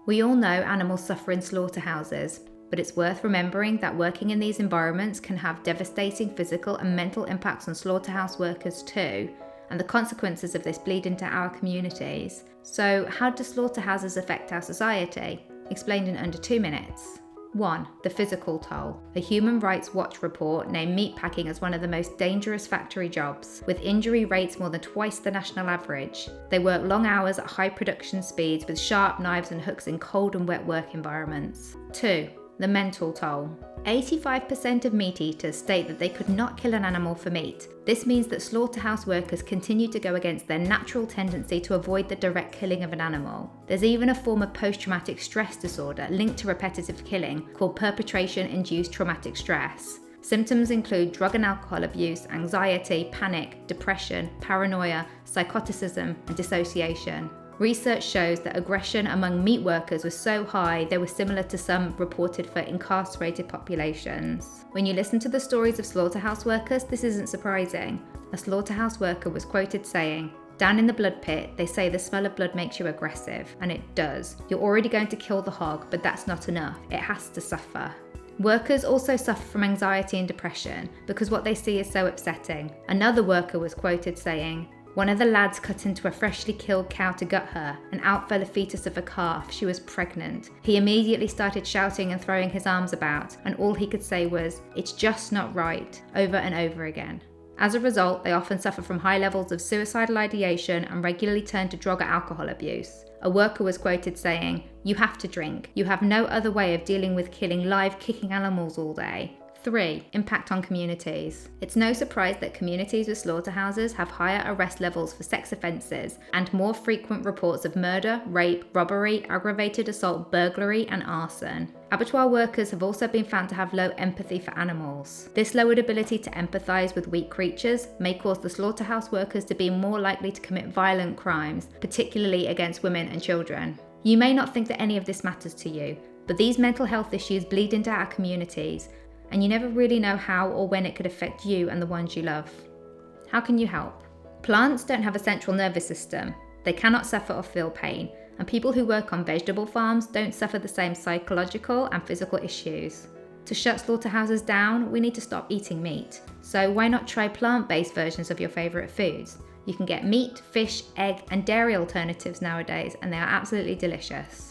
We all know animals suffer in slaughterhouses, but it's worth remembering that working in these environments can have devastating physical and mental impacts on slaughterhouse workers too, and the consequences of this bleed into our communities. So, how do slaughterhouses affect our society? Explained in under 2 minutes. 1. The physical toll. A Human Rights Watch report named meatpacking as one of the most dangerous factory jobs, with injury rates more than twice the national average. They work long hours at high production speeds with sharp knives and hooks in cold and wet work environments. 2. The mental toll. 85% of meat eaters state that they could not kill an animal for meat. This means that slaughterhouse workers continue to go against their natural tendency to avoid the direct killing of an animal. There's even a form of post-traumatic stress disorder linked to repetitive killing called perpetration-induced traumatic stress. Symptoms include drug and alcohol abuse, anxiety, panic, depression, paranoia, psychoticism, and dissociation. Research shows that aggression among meat workers was so high they were similar to some reported for incarcerated populations. When you listen to the stories of slaughterhouse workers, this isn't surprising. A slaughterhouse worker was quoted saying, "Down in the blood pit, they say the smell of blood makes you aggressive," and it does. You're already going to kill the hog, but that's not enough. It has to suffer. Workers also suffer from anxiety and depression because what they see is so upsetting. Another worker was quoted saying, "One of the lads cut into a freshly killed cow to gut her, and out fell a fetus of a calf. She was pregnant. He immediately started shouting and throwing his arms about, and all he could say was, 'It's just not right,' over and over again." As a result, they often suffer from high levels of suicidal ideation and regularly turn to drug or alcohol abuse. A worker was quoted saying, "You have to drink. You have no other way of dealing with killing live, kicking animals all day." 3. Impact on communities. It's no surprise that communities with slaughterhouses have higher arrest levels for sex offences and more frequent reports of murder, rape, robbery, aggravated assault, burglary, and arson. Abattoir workers have also been found to have low empathy for animals. This lowered ability to empathise with weak creatures may cause the slaughterhouse workers to be more likely to commit violent crimes, particularly against women and children. You may not think that any of this matters to you, but these mental health issues bleed into our communities, and you never really know how or when it could affect you and the ones you love. How can you help? Plants don't have a central nervous system. They cannot suffer or feel pain, and people who work on vegetable farms don't suffer the same psychological and physical issues. To shut slaughterhouses down, we need to stop eating meat. So why not try plant-based versions of your favourite foods? You can get meat, fish, egg, and dairy alternatives nowadays, and they are absolutely delicious.